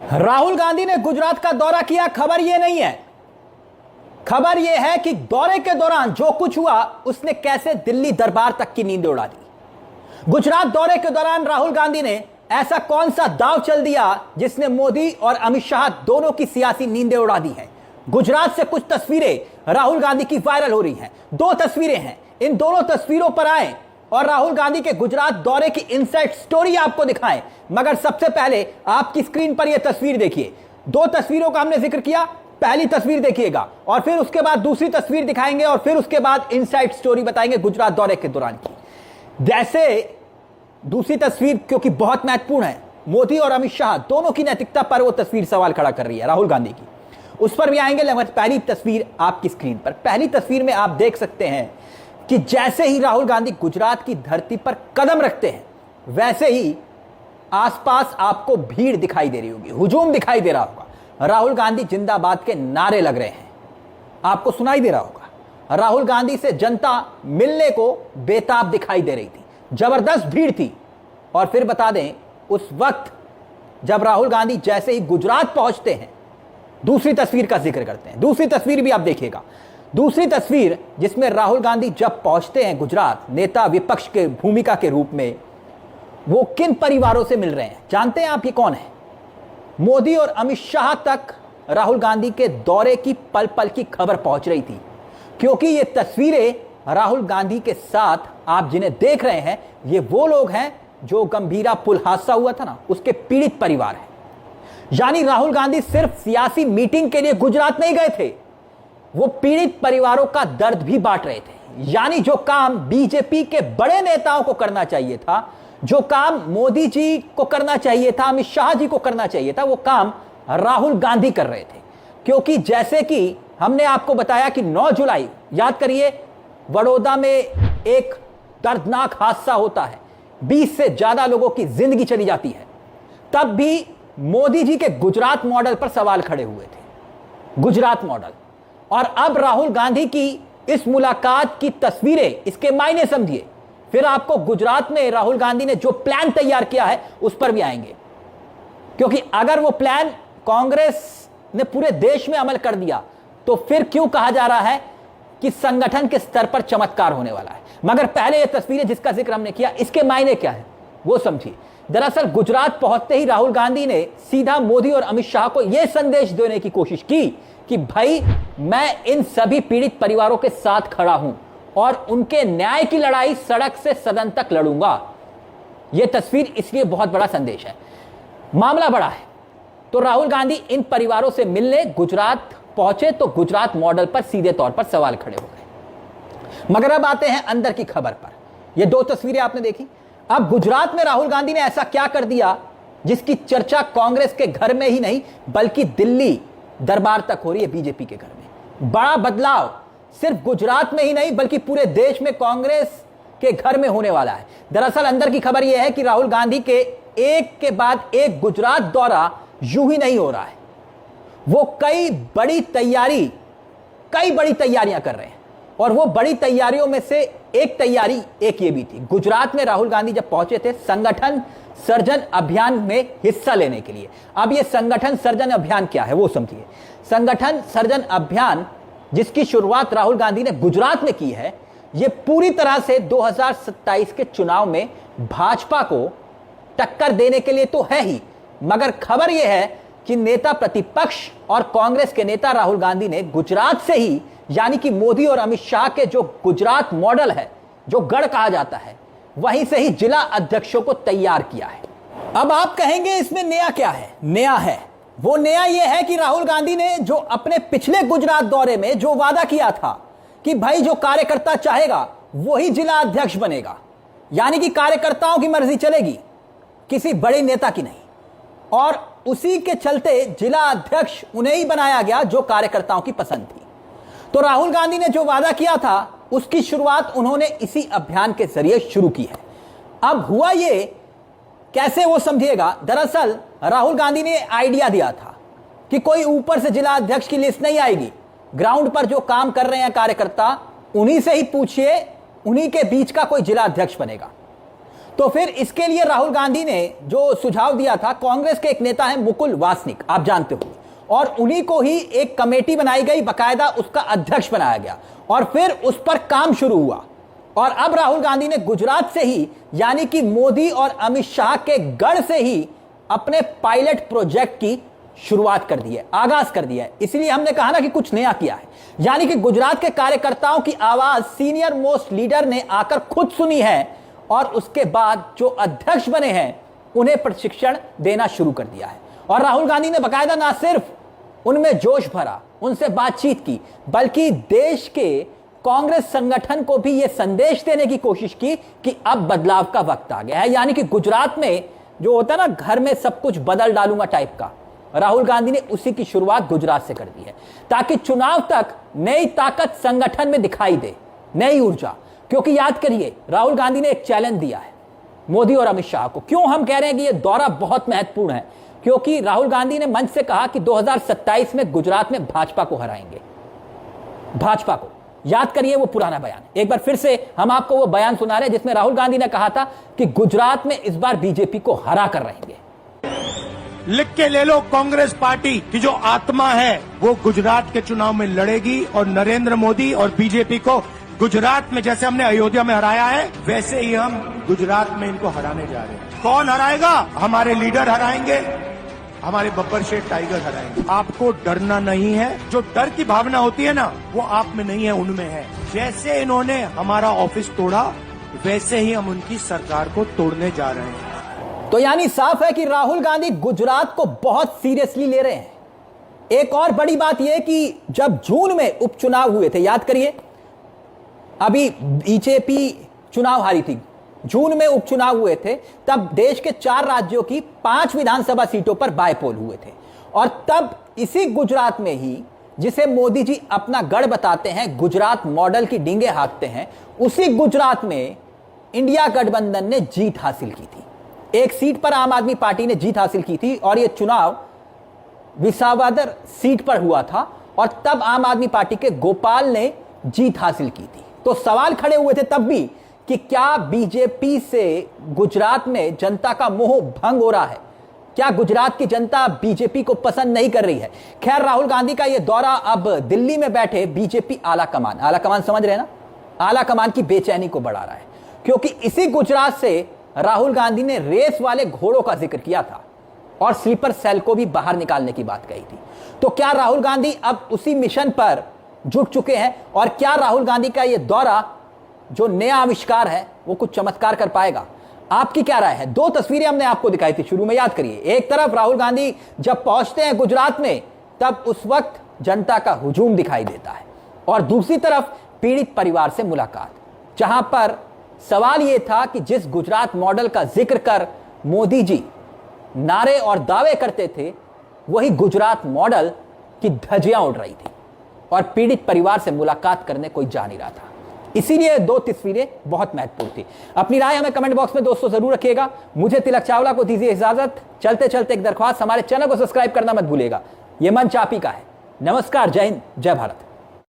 राहुल गांधी ने गुजरात का दौरा किया। खबर यह नहीं है, खबर यह है कि दौरे के दौरान जो कुछ हुआ उसने कैसे दिल्ली दरबार तक की नींद उड़ा दी। गुजरात दौरे के दौरान राहुल गांधी ने ऐसा कौन सा दांव चल दिया जिसने मोदी और अमित शाह दोनों की सियासी नींदें उड़ा दी हैं। गुजरात से कुछ तस्वीरें राहुल गांधी की वायरल हो रही हैं। दो तस्वीरें हैं, इन दोनों तस्वीरों पर आए और राहुल गांधी के गुजरात दौरे की इनसाइड स्टोरी आपको दिखाएं। मगर सबसे पहले आपकी स्क्रीन पर यह तस्वीर देखिए। दो तस्वीरों का हमने जिक्र किया, पहली तस्वीर देखिएगा और फिर उसके बाद दूसरी तस्वीर दिखाएंगे और फिर उसके बाद इनसाइड स्टोरी बताएंगे गुजरात दौरे के दौरान की। जैसे दूसरी तस्वीर क्योंकि बहुत महत्वपूर्ण है, मोदी और अमित शाह दोनों की नैतिकता पर वो तस्वीर सवाल खड़ा कर रही है राहुल गांधी की, उस पर भी आएंगे। लगभग पहली तस्वीर आपकी स्क्रीन पर, पहली तस्वीर में आप देख सकते हैं कि जैसे ही राहुल गांधी गुजरात की धरती पर कदम रखते हैं वैसे ही आसपास आपको भीड़ दिखाई दे रही होगी, हुजूम दिखाई दे रहा होगा। राहुल गांधी जिंदाबाद के नारे लग रहे हैं, आपको सुनाई दे रहा होगा। राहुल गांधी से जनता मिलने को बेताब दिखाई दे रही थी, जबरदस्त भीड़ थी। और फिर बता दें, उस वक्त जब राहुल गांधी जैसे ही गुजरात पहुंचते हैं, दूसरी तस्वीर का जिक्र करते हैं, दूसरी तस्वीर भी आप देखिएगा। दूसरी तस्वीर जिसमें राहुल गांधी जब पहुंचते हैं गुजरात नेता विपक्ष के भूमिका के रूप में, वो किन परिवारों से मिल रहे हैं जानते हैं आप? ये कौन है? मोदी और अमित शाह तक राहुल गांधी के दौरे की पल पल की खबर पहुंच रही थी, क्योंकि ये तस्वीरें राहुल गांधी के साथ आप जिन्हें देख रहे हैं, ये वो लोग हैं जो गंभीरा पुल हादसा हुआ था ना, उसके पीड़ित परिवार हैं। यानी राहुल गांधी सिर्फ सियासी मीटिंग के लिए गुजरात नहीं गए थे, वो पीड़ित परिवारों का दर्द भी बांट रहे थे। यानी जो काम बीजेपी के बड़े नेताओं को करना चाहिए था, जो काम मोदी जी को करना चाहिए था, अमित शाह जी को करना चाहिए था, वो काम राहुल गांधी कर रहे थे। क्योंकि जैसे कि हमने आपको बताया कि 9 जुलाई, याद करिए, बड़ौदा में एक दर्दनाक हादसा होता है, 20 से ज्यादा लोगों की जिंदगी चली जाती है। तब भी मोदी जी के गुजरात मॉडल पर सवाल खड़े हुए थे, गुजरात मॉडल। और अब राहुल गांधी की इस मुलाकात की तस्वीरें, इसके मायने समझिए। फिर आपको गुजरात में राहुल गांधी ने जो प्लान तैयार किया है उस पर भी आएंगे, क्योंकि अगर वो प्लान कांग्रेस ने पूरे देश में अमल कर दिया तो फिर क्यों कहा जा रहा है कि संगठन के स्तर पर चमत्कार होने वाला है। मगर पहले ये तस्वीरें जिसका जिक्र हमने किया, इसके मायने क्या है वो समझिए। दरअसल गुजरात पहुंचते ही राहुल गांधी ने सीधा मोदी और अमित शाह को यह संदेश देने की कोशिश की कि भाई, मैं इन सभी पीड़ित परिवारों के साथ खड़ा हूं और उनके न्याय की लड़ाई सड़क से सदन तक लड़ूंगा। यह तस्वीर इसलिए बहुत बड़ा संदेश है, मामला बड़ा है। तो राहुल गांधी इन परिवारों से मिलने गुजरात पहुंचे तो गुजरात मॉडल पर सीधे तौर पर सवाल खड़े हो गए। मगर अब आते हैं अंदर की खबर पर। यह दो तस्वीरें आपने देखी। अब गुजरात में राहुल गांधी ने ऐसा क्या कर दिया जिसकी चर्चा कांग्रेस के घर में ही नहीं बल्कि दिल्ली दरबार तक हो रही है, बीजेपी के घर में। बड़ा बदलाव सिर्फ गुजरात में ही नहीं बल्कि पूरे देश में कांग्रेस के घर में होने वाला है। दरअसल अंदर की खबर यह है कि राहुल गांधी के एक के बाद एक गुजरात दौरा यूं ही नहीं हो रहा है, वो कई बड़ी तैयारियां कर रहे हैं। और वो बड़ी तैयारियों में से एक तैयारी एक ये भी थी, गुजरात में राहुल गांधी जब पहुंचे थे संगठन सर्जन अभियान में हिस्सा लेने के लिए। अब ये संगठन सर्जन अभियान क्या है वो समझिए। संगठन सर्जन अभियान जिसकी शुरुआत राहुल गांधी ने गुजरात में की है, ये पूरी तरह से 2027 के चुनाव में भाजपा को टक्कर देने के लिए तो है ही, मगर खबर यह है कि नेता प्रतिपक्ष और कांग्रेस के नेता राहुल गांधी ने गुजरात से ही, यानी कि मोदी और अमित शाह के जो गुजरात मॉडल है, जो गढ़ कहा जाता है, वहीं से ही जिला अध्यक्षों को तैयार किया है। अब आप कहेंगे इसमें नया क्या है? नया है, वो नया यह है कि राहुल गांधी ने जो अपने पिछले गुजरात दौरे में जो वादा किया था कि भाई जो कार्यकर्ता चाहेगा वही जिला अध्यक्ष बनेगा, यानी कि कार्यकर्ताओं की मर्जी चलेगी, किसी बड़े नेता की नहीं। और उसी के चलते जिला अध्यक्ष उन्हें ही बनाया गया जो कार्यकर्ताओं की पसंद थी। तो राहुल गांधी ने जो वादा किया था उसकी शुरुआत उन्होंने इसी अभियान के जरिए शुरू की है। अब हुआ ये कैसे वो समझिएगा। दरअसल राहुल गांधी ने आइडिया दिया था कि कोई ऊपर से जिला अध्यक्ष की लिस्ट नहीं आएगी, ग्राउंड पर जो काम कर रहे हैं कार्यकर्ता, उन्हीं से ही पूछिए, उन्हीं के बीच का कोई जिला अध्यक्ष बनेगा। तो फिर इसके लिए राहुल गांधी ने जो सुझाव दिया था, कांग्रेस के एक नेता हैं मुकुल वासनिक, आप जानते हो, और उन्हीं को ही एक कमेटी बनाई गई, बकायदा उसका अध्यक्ष बनाया गया और फिर उस पर काम शुरू हुआ। और अब राहुल गांधी ने गुजरात से ही, यानी कि मोदी और अमित शाह के गढ़ से ही अपने पायलट प्रोजेक्ट की शुरुआत कर दी है, आगाज कर दिया है। इसलिए हमने कहा ना कि कुछ नया किया है, यानी कि गुजरात के कार्यकर्ताओं की आवाज सीनियर मोस्ट लीडर ने आकर खुद सुनी है और उसके बाद जो अध्यक्ष बने हैं उन्हें प्रशिक्षण देना शुरू कर दिया है। और राहुल गांधी ने बकायदा ना सिर्फ उनमें जोश भरा, उनसे बातचीत की, बल्कि देश के कांग्रेस संगठन को भी यह संदेश देने की कोशिश की कि अब बदलाव का वक्त आ गया है। यानी कि गुजरात में जो होता है ना, घर में सब कुछ बदल डालूंगा टाइप का, राहुल गांधी ने उसी की शुरुआत गुजरात से कर दी है, ताकि चुनाव तक नई ताकत संगठन में दिखाई दे, नई ऊर्जा। क्योंकि याद करिए, राहुल गांधी ने एक चैलेंज दिया है मोदी और अमित शाह को। क्यों हम कह रहे हैं कि यह दौरा बहुत महत्वपूर्ण है? क्योंकि राहुल गांधी ने मंच से कहा कि 2027 में गुजरात में भाजपा को हराएंगे। भाजपा को याद करिए, वो पुराना बयान, एक बार फिर से हम आपको वो बयान सुना रहे हैं जिसमें राहुल गांधी ने कहा था कि गुजरात में इस बार बीजेपी को हरा कर रहेंगे। लिख के ले लो, कांग्रेस पार्टी की जो आत्मा है वो गुजरात के चुनाव में लड़ेगी और नरेंद्र मोदी और बीजेपी को गुजरात में जैसे हमने अयोध्या में हराया है, वैसे ही हम गुजरात में इनको हराने जा रहे हैं। कौन हराएगा? हमारे लीडर हराएंगे, हमारे बब्बर शेठ टाइगर हराएंगे। आपको डरना नहीं है, जो डर की भावना होती है ना, वो आप में नहीं है, उनमें है। जैसे इन्होंने हमारा ऑफिस तोड़ा, वैसे ही हम उनकी सरकार को तोड़ने जा रहे हैं। तो यानी साफ है कि राहुल गांधी गुजरात को बहुत सीरियसली ले रहे हैं। एक और बड़ी बात यह कि जब जून में उपचुनाव हुए थे, याद करिए, अभी बीजेपी चुनाव हारी थी, जून में उपचुनाव हुए थे, तब देश के 4 राज्यों की 5 विधानसभा सीटों पर बायपोल हुए थे। और तब इसी गुजरात में ही, जिसे मोदी जी अपना गढ़ बताते हैं, गुजरात मॉडल की डींगे हाँकते हैं, उसी गुजरात में इंडिया गठबंधन ने जीत हासिल की थी। एक सीट पर आम आदमी पार्टी ने जीत हासिल की थी और यह चुनाव विसावदर सीट पर हुआ था और तब आम आदमी पार्टी के गोपाल ने जीत हासिल की थी। तो सवाल खड़े हुए थे तब भी कि क्या बीजेपी से गुजरात में जनता का मोह भंग हो रहा है? क्या गुजरात की जनता बीजेपी को पसंद नहीं कर रही है? खैर, राहुल गांधी का यह दौरा अब दिल्ली में बैठे बीजेपी आला कमान समझ रहे हैं ना, आला कमान की बेचैनी को बढ़ा रहा है। क्योंकि इसी गुजरात से राहुल गांधी ने रेस वाले घोड़ों का जिक्र किया था और स्लीपर सेल को भी बाहर निकालने की बात कही थी। तो क्या राहुल गांधी अब उसी मिशन पर जुट चुके हैं? और क्या राहुल गांधी का यह दौरा, जो नया आविष्कार है, वो कुछ चमत्कार कर पाएगा? आपकी क्या राय है? 2 तस्वीरें हमने आपको दिखाई थी शुरू में, याद करिए। एक तरफ राहुल गांधी जब पहुंचते हैं गुजरात में, तब उस वक्त जनता का हुजूम दिखाई देता है, और दूसरी तरफ पीड़ित परिवार से मुलाकात, जहां पर सवाल यह था कि जिस गुजरात मॉडल का जिक्र कर मोदी जी नारे और दावे करते थे, वही गुजरात मॉडल की धज्जियां उड़ रही थी और पीड़ित परिवार से मुलाकात करने कोई जा नहीं रहा था। इसीलिए 2 तस्वीरें बहुत महत्वपूर्ण थी। अपनी राय हमें कमेंट बॉक्स में दोस्तों जरूर रखिएगा। मुझे तिलक चावला को दीजिए इजाजत। चलते चलते एक दरख्वास्त, हमारे चैनल को सब्सक्राइब करना मत भूलिएगा। यह मंच आप ही का है। नमस्कार, जय हिंद, जय भारत।